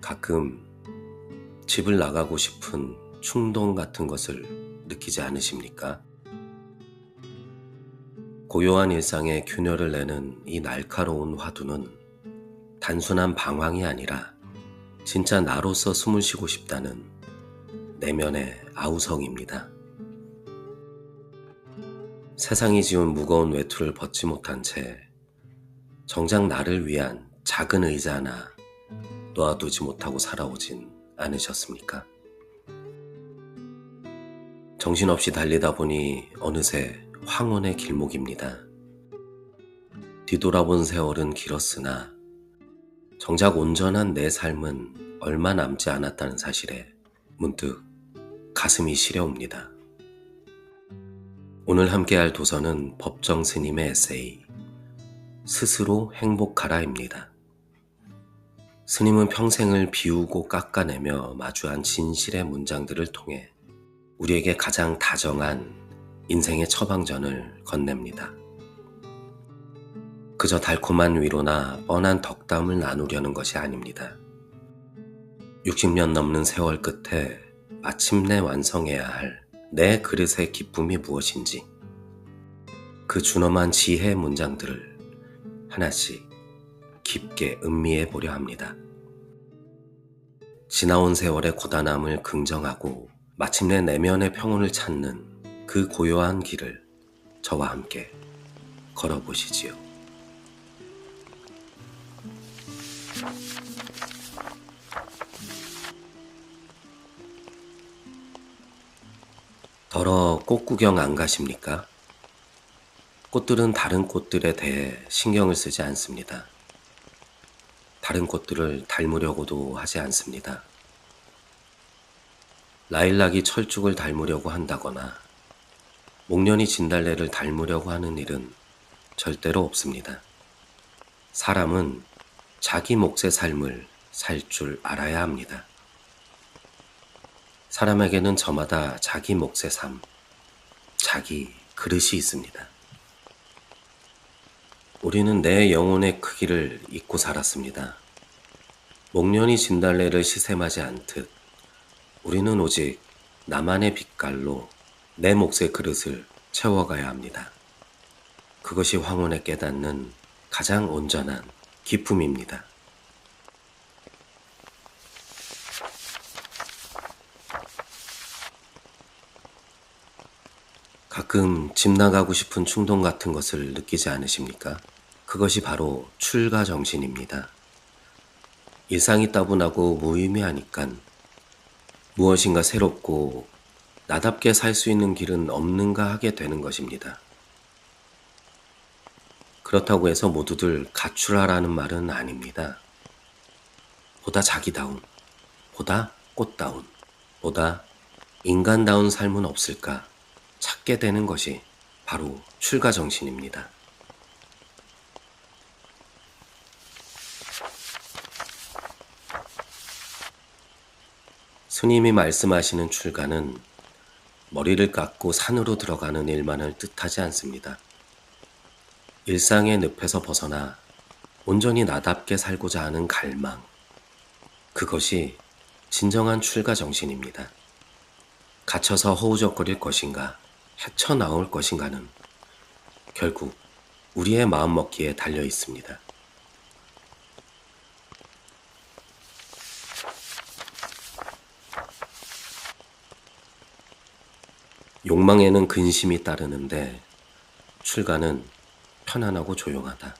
가끔 집을 나가고 싶은 충동 같은 것을 느끼지 않으십니까? 고요한 일상에 균열을 내는 이 날카로운 화두는 단순한 방황이 아니라 진짜 나로서 숨을 쉬고 싶다는 내면의 아우성입니다. 세상이 지운 무거운 외투를 벗지 못한 채 정작 나를 위한 작은 의자 하나 놓아두지 못하고 살아오진 않으셨습니까? 정신없이 달리다 보니 어느새 황혼의 길목입니다. 뒤돌아본 세월은 길었으나 정작 온전한 내 삶은 얼마 남지 않았다는 사실에 문득 가슴이 시려옵니다. 오늘 함께할 도서는 법정 스님의 에세이 스스로 행복하라입니다. 스님은 평생을 비우고 깎아내며 마주한 진실의 문장들을 통해 우리에게 가장 다정한 인생의 처방전을 건넵니다. 그저 달콤한 위로나 뻔한 덕담을 나누려는 것이 아닙니다. 60년 넘는 세월 끝에 마침내 완성해야 할 내 그릇의 기쁨이 무엇인지 그 준엄한 지혜의 문장들을 하나씩 깊게 음미해 보려 합니다. 지나온 세월의 고단함을 긍정하고 마침내 내면의 평온을 찾는 그 고요한 길을 저와 함께 걸어보시지요. 더러 꽃 구경 안 가십니까? 꽃들은 다른 꽃들에 대해 신경을 쓰지 않습니다. 다른 꽃들을 닮으려고도 하지 않습니다. 라일락이 철쭉을 닮으려고 한다거나 목련이 진달래를 닮으려고 하는 일은 절대로 없습니다. 사람은 자기 몫의 삶을 살 줄 알아야 합니다. 사람에게는 저마다 자기 몫의 삶, 자기 그릇이 있습니다. 우리는 내 영혼의 크기를 잊고 살았습니다. 목련이 진달래를 시샘하지 않듯 우리는 오직 나만의 빛깔로 내 몫의 그릇을 채워가야 합니다. 그것이 황혼에 깨닫는 가장 온전한 기쁨입니다. 가끔 집 나가고 싶은 충동 같은 것을 느끼지 않으십니까? 그것이 바로 출가 정신입니다. 일상이 따분하고 무의미하니깐 무엇인가 새롭고 나답게 살 수 있는 길은 없는가 하게 되는 것입니다. 그렇다고 해서 모두들 가출하라는 말은 아닙니다. 보다 자기다운, 보다 꽃다운, 보다 인간다운 삶은 없을까 찾게 되는 것이 바로 출가 정신입니다. 스님이 말씀하시는 출가는 머리를 깎고 산으로 들어가는 일만을 뜻하지 않습니다. 일상의 늪에서 벗어나 온전히 나답게 살고자 하는 갈망, 그것이 진정한 출가 정신입니다. 갇혀서 허우적거릴 것인가, 헤쳐나올 것인가는 결국 우리의 마음먹기에 달려 있습니다. 욕망에는 근심이 따르는데 출가는 편안하고 조용하다.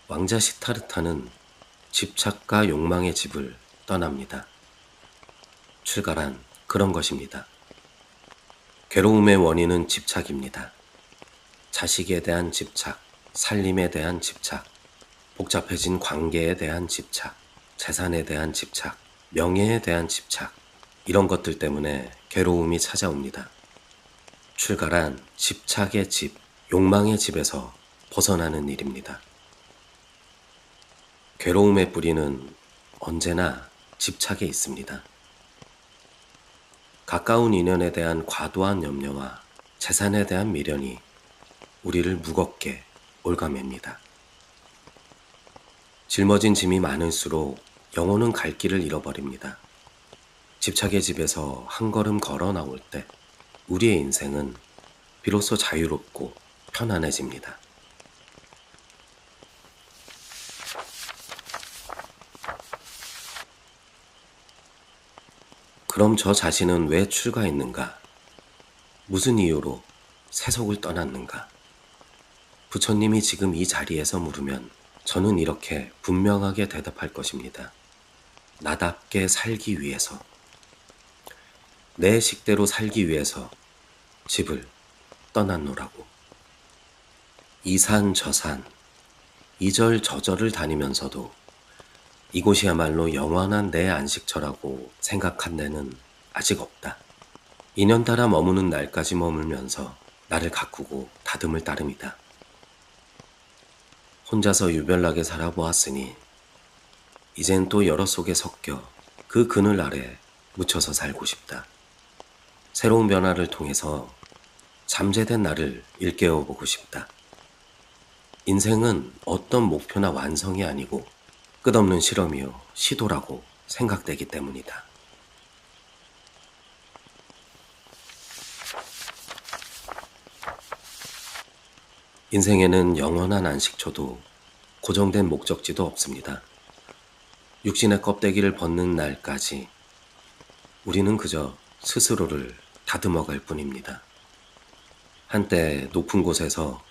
왕자 시타르타는 집착과 욕망의 집을 떠납니다. 출가란 그런 것입니다. 괴로움의 원인은 집착입니다. 자식에 대한 집착, 살림에 대한 집착, 복잡해진 관계에 대한 집착, 재산에 대한 집착, 명예에 대한 집착, 이런 것들 때문에 괴로움이 찾아옵니다. 출가란 집착의 집, 욕망의 집에서 벗어나는 일입니다. 괴로움의 뿌리는 언제나 집착에 있습니다. 가까운 인연에 대한 과도한 염려와 재산에 대한 미련이 우리를 무겁게 올가맵니다. 짊어진 짐이 많을수록 영혼은 갈 길을 잃어버립니다. 집착의 집에서 한 걸음 걸어 나올 때 우리의 인생은 비로소 자유롭고 편안해집니다. 그럼 저 자신은 왜 출가했는가? 무슨 이유로 세속을 떠났는가? 부처님이 지금 이 자리에서 물으면 저는 이렇게 분명하게 대답할 것입니다. 나답게 살기 위해서. 내 식대로 살기 위해서 집을 떠났노라고. 이 산 저 산, 이절 저절을 다니면서도 이곳이야말로 영원한 내 안식처라고 생각한 데는 아직 없다. 인연따라 머무는 날까지 머물면서 나를 가꾸고 다듬을 따름이다. 혼자서 유별나게 살아보았으니 이젠 또 여러 속에 섞여 그 그늘 아래 묻혀서 살고 싶다. 새로운 변화를 통해서 잠재된 나를 일깨워보고 싶다. 인생은 어떤 목표나 완성이 아니고 끝없는 실험이요 시도라고 생각되기 때문이다. 인생에는 영원한 안식처도 고정된 목적지도 없습니다. 육신의 껍데기를 벗는 날까지 우리는 그저 스스로를 다듬어갈 뿐입니다. 한때 높은 곳에서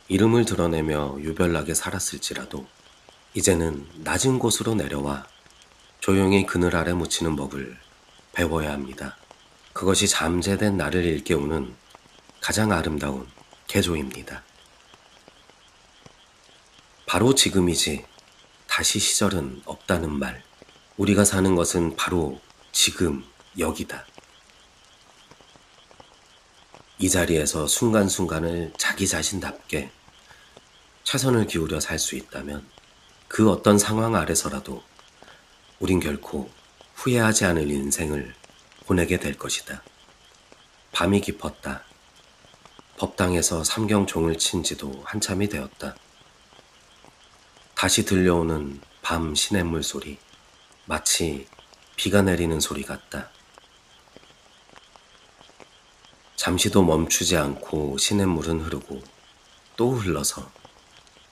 이름을 드러내며 유별나게 살았을지라도 이제는 낮은 곳으로 내려와 조용히 그늘 아래 묻히는 법을 배워야 합니다. 그것이 잠재된 나를 일깨우는 가장 아름다운 개조입니다. 바로 지금이지 다시 시절은 없다는 말. 우리가 사는 것은 바로 지금 여기다. 이 자리에서 순간순간을 자기 자신답게 최선을 기울여 살 수 있다면 그 어떤 상황 아래서라도 우린 결코 후회하지 않을 인생을 보내게 될 것이다. 밤이 깊었다. 법당에서 삼경종을 친 지도 한참이 되었다. 다시 들려오는 밤 시냇물 소리, 마치 비가 내리는 소리 같다. 잠시도 멈추지 않고 시냇물은 흐르고 또 흘러서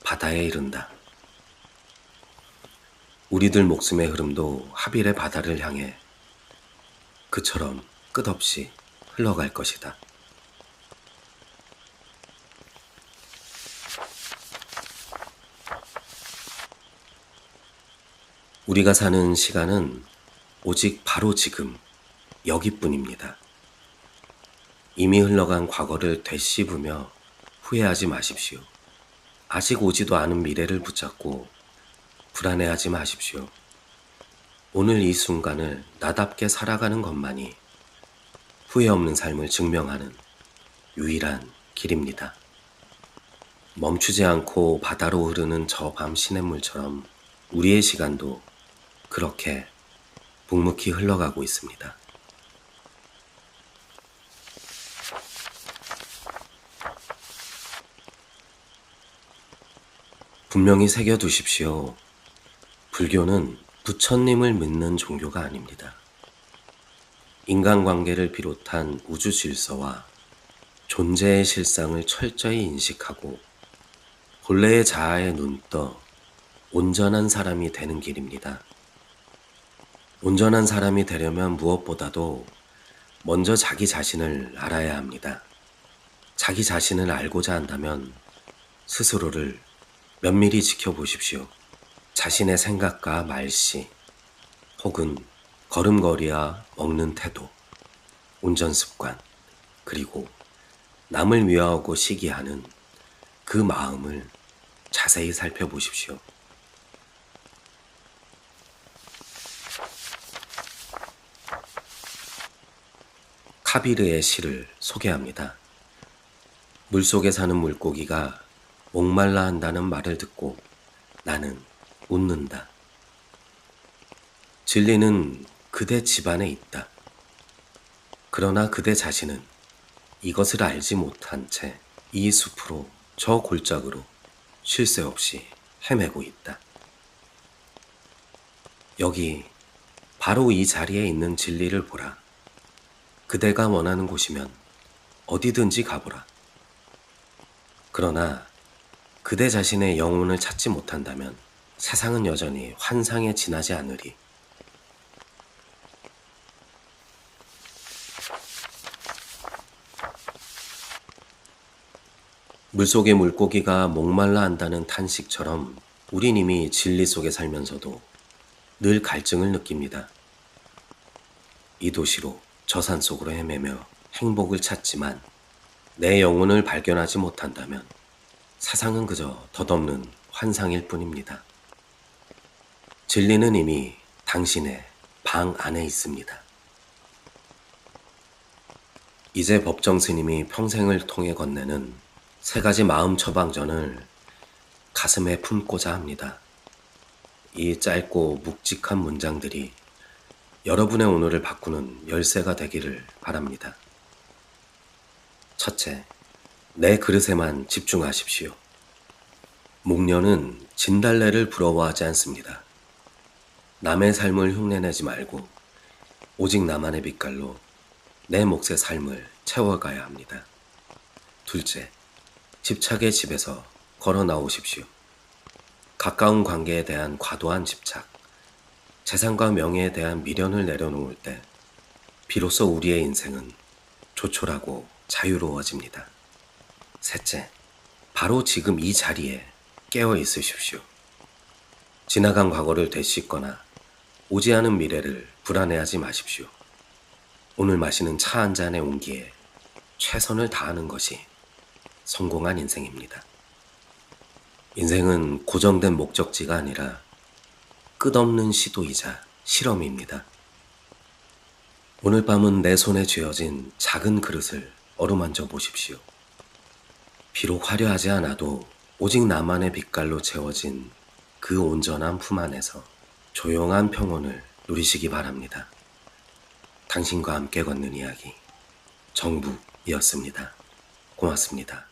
바다에 이른다. 우리들 목숨의 흐름도 하빌의 바다를 향해 그처럼 끝없이 흘러갈 것이다. 우리가 사는 시간은 오직 바로 지금 여기뿐입니다. 이미 흘러간 과거를 되씹으며 후회하지 마십시오. 아직 오지도 않은 미래를 붙잡고 불안해하지 마십시오. 오늘 이 순간을 나답게 살아가는 것만이 후회 없는 삶을 증명하는 유일한 길입니다. 멈추지 않고 바다로 흐르는 저 밤 시냇물처럼 우리의 시간도 그렇게 묵묵히 흘러가고 있습니다. 분명히 새겨두십시오. 불교는 부처님을 믿는 종교가 아닙니다. 인간관계를 비롯한 우주 질서와 존재의 실상을 철저히 인식하고 본래의 자아에 눈떠 온전한 사람이 되는 길입니다. 온전한 사람이 되려면 무엇보다도 먼저 자기 자신을 알아야 합니다. 자기 자신을 알고자 한다면 스스로를 면밀히 지켜보십시오. 자신의 생각과 말씨, 혹은 걸음걸이와 먹는 태도, 운전습관, 그리고 남을 미워하고 시기하는 그 마음을 자세히 살펴보십시오. 카비르의 시를 소개합니다. 물속에 사는 물고기가 목말라 한다는 말을 듣고 나는 웃는다. 진리는 그대 집안에 있다. 그러나 그대 자신은 이것을 알지 못한 채 이 숲으로 저 골짜기로 쉴 새 없이 헤매고 있다. 여기 바로 이 자리에 있는 진리를 보라. 그대가 원하는 곳이면 어디든지 가보라. 그러나 그대 자신의 영혼을 찾지 못한다면 세상은 여전히 환상에 지나지 않으리. 물속의 물고기가 목말라 한다는 탄식처럼 우린 이미 진리 속에 살면서도 늘 갈증을 느낍니다. 이 도시로 저 산 속으로 헤매며 행복을 찾지만 내 영혼을 발견하지 못한다면 세상은 그저 덧없는 환상일 뿐입니다. 진리는 이미 당신의 방 안에 있습니다. 이제 법정 스님이 평생을 통해 건네는 세 가지 마음 처방전을 가슴에 품고자 합니다. 이 짧고 묵직한 문장들이 여러분의 오늘을 바꾸는 열쇠가 되기를 바랍니다. 첫째, 내 그릇에만 집중하십시오. 목련은 진달래를 부러워하지 않습니다. 남의 삶을 흉내내지 말고 오직 나만의 빛깔로 내 몫의 삶을 채워가야 합니다. 둘째, 집착의 집에서 걸어 나오십시오. 가까운 관계에 대한 과도한 집착, 재산과 명예에 대한 미련을 내려놓을 때 비로소 우리의 인생은 조촐하고 자유로워집니다. 셋째, 바로 지금 이 자리에 깨어 있으십시오. 지나간 과거를 되씹거나 오지 않은 미래를 불안해하지 마십시오. 오늘 마시는 차 한 잔의 온기에 최선을 다하는 것이 성공한 인생입니다. 인생은 고정된 목적지가 아니라 끝없는 시도이자 실험입니다. 오늘 밤은 내 손에 쥐어진 작은 그릇을 어루만져 보십시오. 비록 화려하지 않아도 오직 나만의 빛깔로 채워진 그 온전한 품 안에서 조용한 평온을 누리시기 바랍니다. 당신과 함께 걷는 이야기, 정북이었습니다. 고맙습니다.